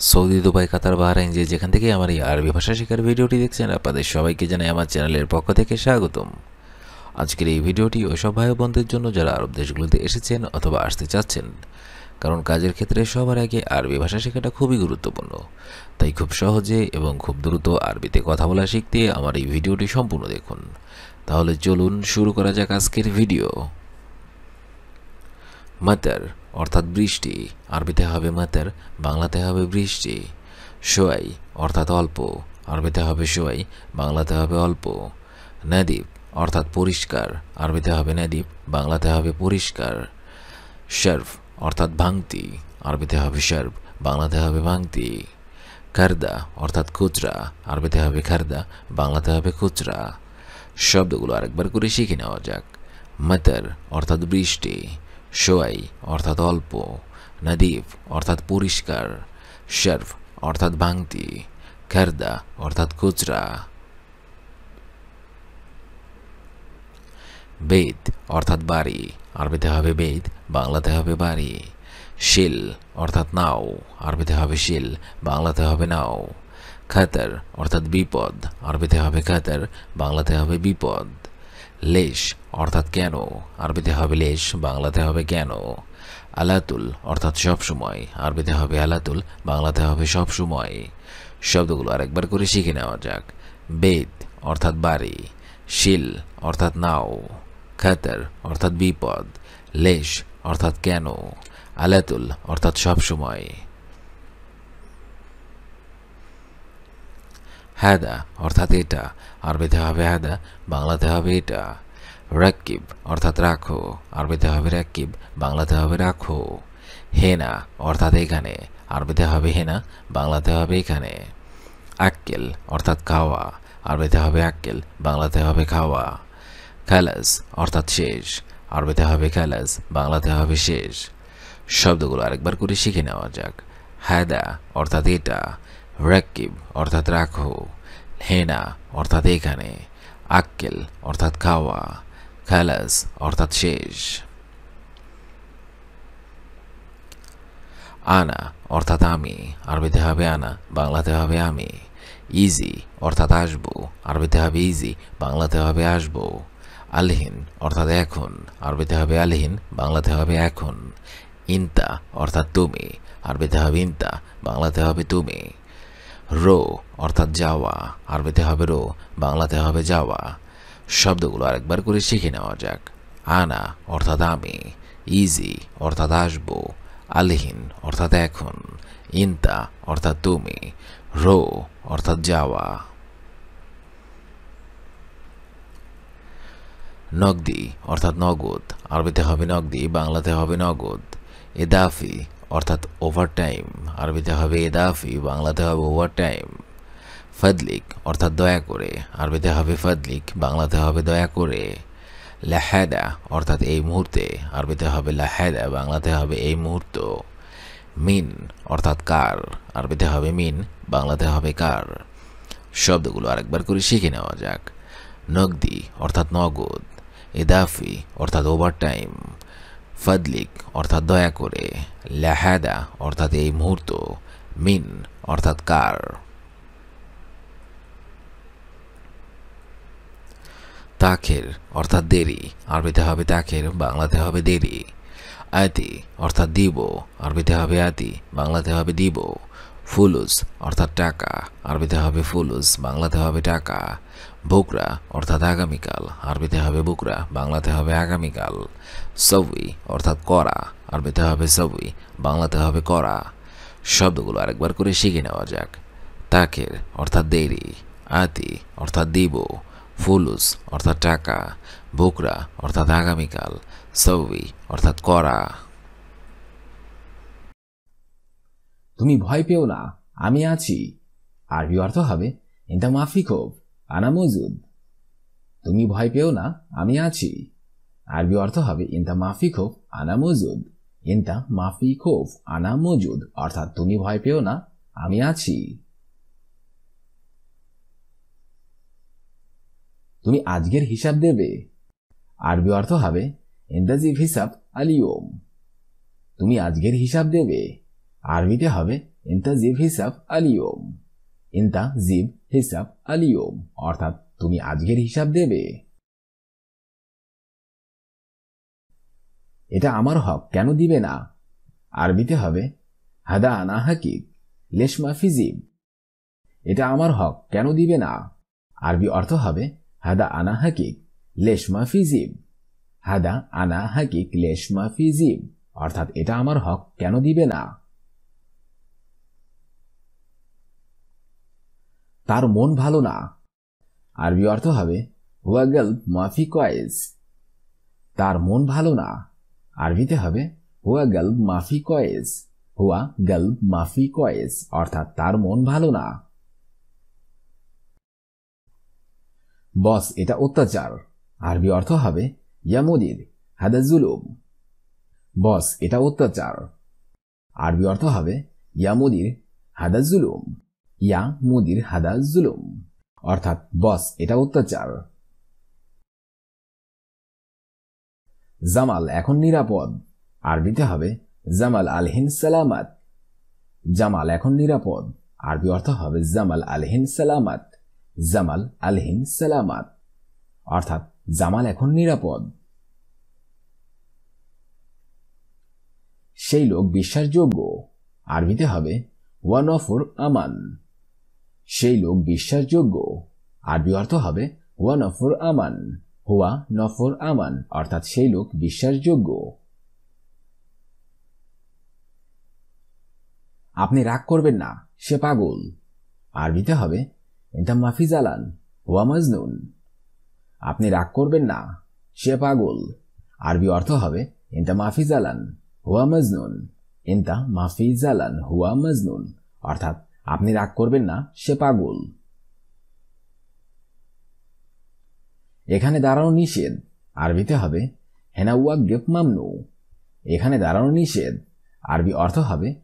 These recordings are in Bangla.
সৌদি, দুবাই, কাতার, বাহরাইন যেখান থেকে আমার এই আরবি ভাষা শেখার ভিডিওটি দেখছেন, আপনাদের সবাইকে জানাই আমার চ্যানেলের পক্ষ থেকে স্বাগতম। আজকের এই ভিডিওটি ওইসব ভাই বোনদের জন্য যারা আরব দেশগুলোতে এসেছেন অথবা আসতে চাচ্ছেন, কারণ কাজের ক্ষেত্রে সবার আগে আরবি ভাষা শেখাটা খুবই গুরুত্বপূর্ণ। তাই খুব সহজে এবং খুব দ্রুত আরবিতে কথা বলা শিখতে আমার এই ভিডিওটি সম্পূর্ণ দেখুন। তাহলে চলুন শুরু করা যাক আজকের ভিডিও। মাতার অর্থাৎ বৃষ্টি, আরবিতে হবে মাতার, বাংলাতে হবে বৃষ্টি। সোয়াই অর্থাৎ অল্প, আরবিতে হবে সোয়াই, বাংলাতে হবে অল্প। নাদিব অর্থাৎ পরিষ্কার, আরবিতে হবে নাদিব, বাংলাতে হবে পরিষ্কার। শার্ফ অর্থাৎ ভাঙতি, আরবিতে হবে শার্ফ, বাংলাতে হবে ভাঙতি। খারদা অর্থাৎ খুচরা, আরবিতে হবে খারদা, বাংলাতে হবে খুচরা। শব্দগুলো আরেকবার করে শিখে নেওয়া যাক। মাতার অর্থাৎ বৃষ্টি, সোয়াই অর্থাৎ অল্প, নাদিফ অর্থাৎ পরিষ্কার, শার্ফ অর্থাৎ ভাঙতি, খারদা অর্থাৎ খুচরা। বেদ অর্থাৎ বাড়ি, আরবিতে হবে বেদ, বাংলাতে হবে বাড়ি। শিল অর্থাৎ নাও, আরবিতে হবে শিল, বাংলাতে হবে নাও। খাতার অর্থাৎ বিপদ, আরবিতে হবে খাতার, বাংলাতে হবে বিপদ। লেশ অর্থাৎ কেন, আরবিতে হবে লেশ, বাংলাতে হবে কেন। আলাতুল অর্থাৎ সবসময়, আরবিতে হবে আলাতুল, বাংলাতে হবে সবসময়। শব্দগুলো আরেকবার করে শিখে নেওয়া যাক। বেদ অর্থাৎ বাড়ি, শিল অর্থাৎ নাও, খাতার অর্থাৎ বিপদ, লেশ অর্থাৎ কেন, আলাতুল অর্থাৎ সবসময়। হাদা অর্থাৎ এটা, আরবিতে হবে হাদা, বাংলাতে হবে এটা। রাকিব অর্থাৎ রাখো, আরবিতে হবে রাকিব, বাংলাতে হবে রাখো। হেনা অর্থাৎ এখানে, আরবিতে হবে হেনা, বাংলাতে হবে এখানে। আক্কেল অর্থাৎ খাওয়া, আরবিতে হবে আক্কেল, বাংলাতে হবে খাওয়া। খালাস অর্থাৎ শেষ, আরবিতে হবে খালাস, বাংলাতে হবে শেষ। শব্দগুলো আরেকবার করে শিখে নেওয়া যাক। হাদা অর্থাৎ এটা, রাকিব অর্থাৎ রাখো, হেনা অর্থাৎ এখানে, আক্কেল অর্থাৎ খাওয়া, খালাস অর্থাৎ শেষ। আনা অর্থাৎ আমি, আরবিতে হবে আনা, বাংলাতে হবে আমি। ইজি অর্থাৎ আসবো, আরবিতে হবে ইজি, বাংলাতে হবে আসবো। আলহিন অর্থাৎ এখন, আরবিতে হবে আলহিন, বাংলাতে হবে এখন। ইনতা অর্থাৎ তুমি, আরবিতে হবে ইনতা, বাংলাতে হবে তুমি। রো অর্থাৎ যাওয়া, আরবিতে হবে রো, বাংলাতে হবে যাওয়া। শব্দগুলো আরেকবার করে শিখে নেওয়া যাক। আনা অর্থাৎ আমি, ইজি অর্থাৎ আসবো, আলহিন অর্থাৎ এখন, ইনতা অর্থাৎ তুমি, রো অর্থাৎ যাওয়া। নগদি অর্থাৎ নগদ, আরবিতে হবে নগদি, বাংলাতে হবে নগদ। এদাফি অর্থাৎ ওভারটাইম, আরবিতে হবে এদাফি, বাংলাতে হবে ওভারটাইম। ফদলিক অর্থাৎ দয়া করে, আরবিতে হবে ফদলিক, বাংলাতে হবে দয়া করে। লাহাদা অর্থাৎ এই মুহূর্তে, আরবিতে হবে লাহাদা, বাংলাতে হবে এই মুহূর্ত। মিন অর্থাৎ কার, আরবিতে হবে মিন, বাংলাতে হবে কার। শব্দগুলো আরেকবার করে শিখে নেওয়া যাক। নগদি অর্থাৎ নগদ, এদাফি অর্থাৎ ওভারটাইম, ফদলিক অর্থাৎ দয়া করে, লাহাদা অর্থাৎ এই মুহূর্ত, মিন অর্থাৎ কার। তাখের অর্থাৎ দেরি, আরবিতে হবে তাখের, বাংলাতে হবে দেরি। আতি অর্থাৎ দিব, আরবিতে হবে আতি, বাংলাতে হবে দিব। ফুলুস অর্থাৎ টাকা, আরবিতে হবে ফুলুস, বাংলাতে হবে টাকা। বুকরা অর্থাৎ আগামীকাল, আরবিতে হবে বুকরা, বাংলাতে হবে আগামীকাল। সবই অর্থাৎ করা, আরবিতে হবে সবই, বাংলাতে হবে করা। শব্দগুলো আরেকবার করে শিখে নেওয়া যাক। তাখের অর্থাৎ দেরি, আতি অর্থাৎ দিব, ফুলুস অর্থাৎ টাকা, বুকরা অর্থাৎ আগামীকাল, সবই অর্থাৎ করা। তুমি ভয় পেও না, আমি আছি। আরবি অর্থ হবে ইনতা মাফি খোফ, আনা মজুদ। তুমি ভয় পেও না, আমি আছি। আরবি অর্থ হবে ইনতা মাফি খোফ, আনা মজুদ। ইনতা মাফি খোফ, আনা মজুদ অর্থাৎ তুমি ভয় পেও না, আমি আছি। তুমি আজকের হিসাব দেবে। আরবি অর্থ হবে ইন্তাজিব হিসাব আলিয়ম। তুমি আজকের হিসাব দেবে। আরবিতে হবে ইনতা জিব হিসাব আলিয়ম। ইনতা জিব হিসাব আলিয়ম অর্থাৎ তুমি আজকের হিসাব দেবে। এটা আমার হক কেন দিবে না? আরবিতে হবে হাদা আনা হাকিক লেশ মাফি জিব। এটা আমার হক কেন দিবে না? আরবি অর্থ হবে হাদা আনা হাকিক লেশ মাফি জিব। হাদা আনা হাকিক লেশ মাফি জিব অর্থাৎ এটা আমার হক কেন দিবে না? তার মন ভালো না। আরবি অর্থ হবে হুয়া গল্ব মাফি কয়েস। তার মন ভালো না। আরবিতে হবে হুয়া গল্ব মাফি কয়েস। হুয়া গল্ব মাফি কয়েস অর্থাৎ তার মন ভালো না। বস এটা অত্যাচার। আরবি অর্থ হবে ইয়া মুদির হাদা জুলুম। বস এটা অত্যাচার। আরবি অর্থ হবে ইয়া মুদির হাদা জুলুম। ইয়া মুদির হাদা জুলুম অর্থাৎ বস এটা অত্যাচার। জামাল এখন নিরাপদ। আরবিতে হবে জামাল আলহিন সালামাত। জামাল এখন নিরাপদ। আরবি অর্থ হবে জামাল আলহিন সালামাত। জামাল আলহিন সালামাত অর্থাৎ জামাল এখন নিরাপদ। সেই লোক বিশ্বাসযোগ্য। আরবিতে হবে ওয়া নফর আমান। সেই লোক বিশ্বাসযোগ্য। আরবি অর্থ হবে ওয়া নফর আমান। হুয়া নফর আমান অর্থাৎ সেই লোক বিশ্বাসযোগ্য। আপনি রাগ করবেন না, সে পাগল। আরবিতে হবে ইনতা মাফি জালান হুয়া মাজনুন। আপনি রাগ করবেন না, সে পাগল। আরবি অর্থ হবে ইনতা মাফি জালান হুয়া মাজনুন। ইনতা মাফি জালান হুয়া মাজনুন অর্থাৎ আপনি রাগ করবেন না, সে পাগল। এখানে দাঁড়ানো নিষেধ। আরবিতে হবে হেনা ওয়াগিব মামনু। এখানে দাঁড়ানো নিষেধ। আরবি অর্থ হবে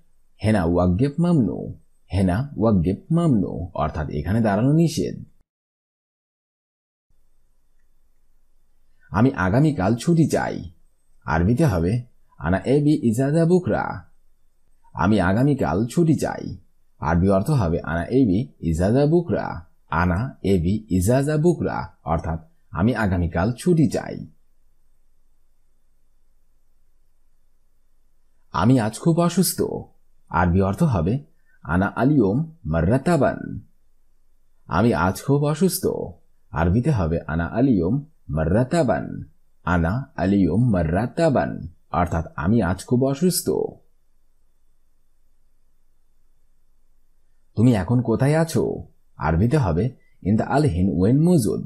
হেনা ওয়াগিব মামনু। হেনা ওয়াগিব মামনু অর্থাৎ এখানে দাঁড়ানো নিষেধ। আমি আগামীকাল ছুটি চাই। আরবিতে হবে আনা এবি ইজাজা বুকরা। আমি আগামীকাল ছুটি চাই। আরবি অর্থ হবে আনা এবি ইজাজা বুকরা। আনা এবি ইজাজা বুকরা অর্থাৎ আমি আগামীকাল ছুটি চাই। আমি আজ খুব অসুস্থ। আরবি অর্থ হবে আনা আলিয়ম মাররাতাবান। আমি আজ খুব অসুস্থ। আরবিতে হবে আনা আলিয়ম মাররাতাবান। আনা আলিয়ম মাররাতাবান অর্থাৎ আমি আজ খুব অসুস্থ। তুমি এখন কোথায় আছো? আরবিতে হবে ইনতা আলহিন ওয়েন মজুদ।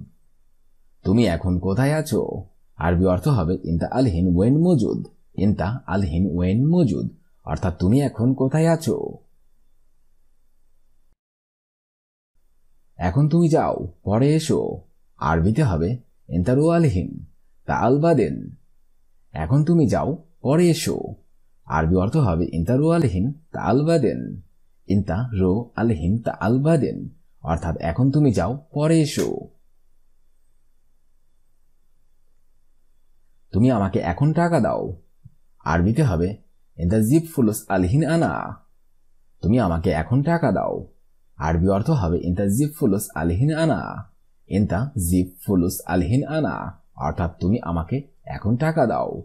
তুমি এখন কোথায় আছো? আরবি অর্থ হবে ইনতা আলহিন ওয়েন মজুদ। ইনতা আলহিন ওয়েন মজুদ অর্থাৎ তুমি এখন কোথায় আছো? এখন তুমি যাও, পরে এসো। আরবিতে হবে ইনতা রু আলহিন তা আলবাদেন। এখন তুমি যাও, পরে এসো। আরবি অর্থ হবে ইনতা রু আলহিন তা আলবাদেন। ইনতা রো আলহিন তা আলবাদেন অর্থাৎ এখন তুমি যাও, পরে এসো। তুমি আমাকে এখন টাকা দাও। আরবিতে হবে ইনতা জিব ফুলুস আলহিন আনা। তুমি আমাকে এখন টাকা দাও। আরবি অর্থ হবে ইনতা জিব ফুলুস আলহিন আনা। ইনতা জিব ফুলুস আলহিন আনা অর্থাৎ তুমি আমাকে এখন টাকা দাও।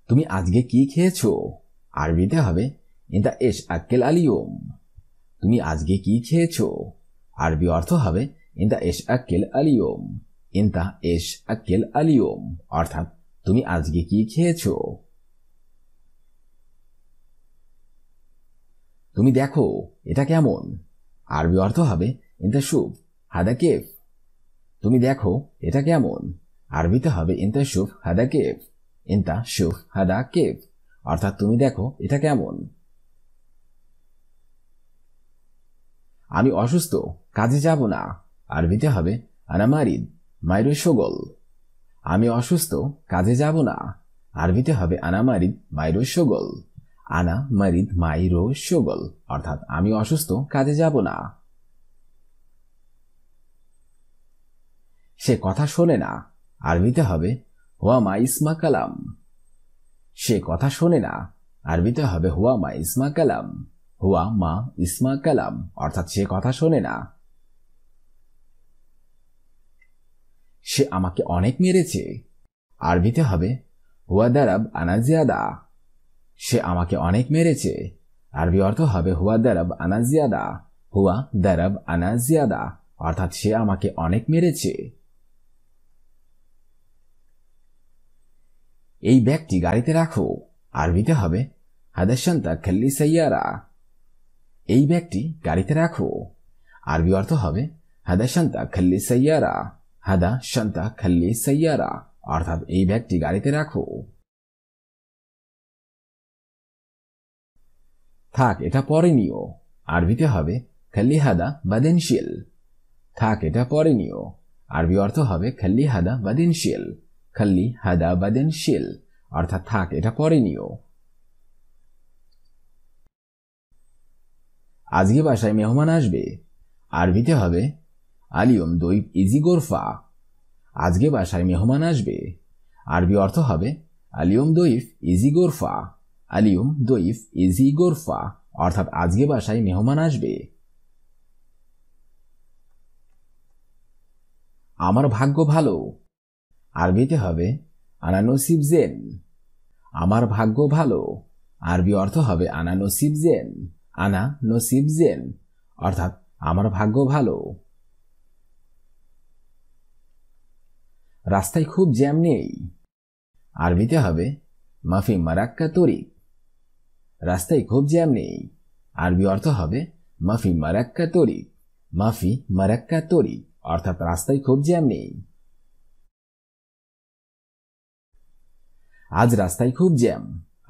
তুমি আজকে কি খেয়েছো? আরবিতে হবে ইনতা এশ আক্কেল আলিয়ম। তুমি আজকে কি খেয়েছো? আরবি অর্থ হবে ইনতা এশ আক্কেল আলিয়ম। ইনতা এশ আক্কেল আলিয়ম অর্থাৎ তুমি আজকে কি খেয়েছো? তুমি দেখো এটা কেমন। আরবি অর্থ হবে ইনতা শুভ হাদা কেফ। তুমি দেখো এটা কেমন। আরবিতে হবে ইনতা শুভ হাদা কেফ। ইনতা শুভ হাদা কেফ অর্থাৎ তুমি দেখো এটা কেমন। আমি অসুস্থ, কাজে যাব না। আরবিতে হবে আনা মারিদ মাইরো শোগল। আমি অসুস্থ, কাজে যাব না। আরবিতে হবে আনা মারিদ মাইরো শোগল। আনা মারিদ মাইরো শোগল অর্থাৎ আমি অসুস্থ, কাজে যাব না। সে কথা শোনে না। আরবিতে হবে হুয়া মা ইসমা কালাম। সে কথা শোনে না আরবিতে হবে হুয়া মা ইসমা কালাম। হুয়া মা ইসমা কালাম অর্থাৎ সে কথা শোনে না। সে আমাকে অনেক মেরেছে আরবিতে হবে হুয়া দারাব আনা জিয়াদা। সে আমাকে অনেক মেরেছে আরবি অর্থ হবে হুয়া দারাব আনা জিয়াদা। হুয়া দারাব আনা জিয়াদা অর্থাৎ সে আমাকে অনেক মেরেছে। এই ব্যাগটি গাড়িতে রাখো আরবিতে হবে হাদা শান্তা খাল্লি সাইয়ারা। এই ব্যাগটি গাড়িতে রাখো আরবি অর্থ হবে হাদা শান্তা খাল্লি সাইয়ারা। হাদা শান্তা খাল্লি সাইয়ারা অর্থাৎ এই ব্যাগটি গাড়িতে রাখো। থাক এটা পরে নিও আরবিতে হবে খাল্লি হাদা বাদেনশিল। থাক এটা পরে নিও আরবি অর্থ হবে খাল্লি হাদা বাদেনশিল। খাল্লি হাদা বাদেনশিল অর্থাৎ থাক এটা পরে নিও। আজকে বাসায় মেহমান আসবে আরবিতে হবে আলিয়ম দইফ ইজি গোরফা। আজকে বাসায় মেহমান আসবে আরবি অর্থ হবে আলিয়ম দইফ ইজি গোরফা। আলিয়ম দইফ ইজি গোরফা অর্থাৎ আজকে বাসায় মেহমান আসবে। আমার ভাগ্য ভালো আরবিতে হবে আনা নসিব জেন। আমার ভাগ্য ভালো আরবি অর্থ হবে আনা নসিব জেন। আনা নসিব জেন অর্থাৎ আমার ভাগ্য ভালো। রাস্তায় খুব জ্যাম নেই আরবিতে হবে মাফি মারাক্কা তরিক। রাস্তায় খুব জ্যাম নেই আরবি অর্থ হবে মাফি মারাক্কা তরিক। মাফি মারাক্কা তরিক অর্থাৎ রাস্তায় খুব জ্যাম নেই। আজ রাস্তায় খুব জ্যাম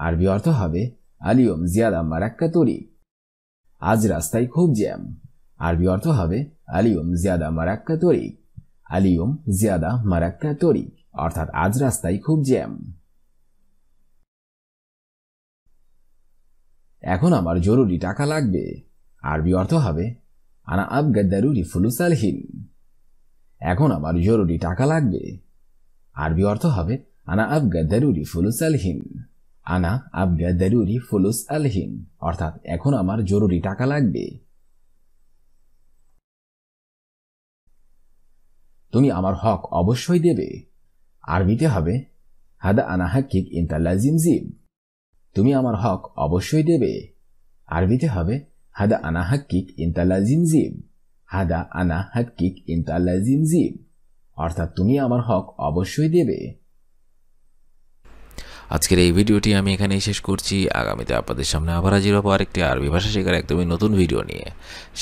আরবি অর্থ হবে আলিয়ম জিয়াদা মারাক্কা তরিক। আজ রাস্তায় খুব জ্যাম আরবি অর্থ হবে আলিয়ম জিয়াদা মারাক্কা তরিক। আলিয়ম জিয়াদা মারাক্কা তরিক অর্থাৎ আজ রাস্তায় খুব জ্যাম। এখন আমার জরুরি টাকা লাগবে আরবি অর্থ হবে আনা আবগা দারুরি ফুলুস আলহিন। এখন আমার জরুরি টাকা লাগবে আরবি অর্থ হবে আনা আবগা দারুরি ফুলুস আলহিন। আনা আবগা দারুরি ফুলুস আলহিন অর্থাৎ এখন আমার জরুরি টাকা লাগবে। তুমি আমার হক অবশ্যই দেবে আরবিতে হবে হাদা আনা হাক্কিক ইনতা লাজিম জিব। তুমি আমার হক অবশ্যই দেবে আরবিতে হবে হাদা আনা হাক্কিক ইনতা লাজিম জিব। হাদা আনা হাক্কিক ইনতা লাজিম জিব অর্থাৎ তুমি আমার হক অবশ্যই দেবে। আজকের এই ভিডিওটি আমি এখানেই শেষ করছি। আগামীতে আপনাদের সামনে আবার হাজির হবো আরেকটি আরবি ভাষা শেখার একদমই নতুন ভিডিও নিয়ে।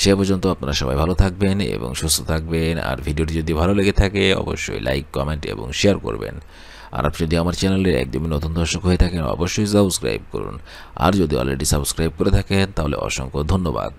সে পর্যন্ত আপনারা সবাই ভালো থাকবেন এবং সুস্থ থাকবেন। আর ভিডিওটি যদি ভালো লেগে থাকে অবশ্যই লাইক, কমেন্ট এবং শেয়ার করবেন। আর আপনি যদি আমার চ্যানেলের একদমই নতুন দর্শক হয়ে থাকেন অবশ্যই সাবস্ক্রাইব করুন। আর যদি অলরেডি সাবস্ক্রাইব করে থাকেন তাহলে অসংখ্য ধন্যবাদ।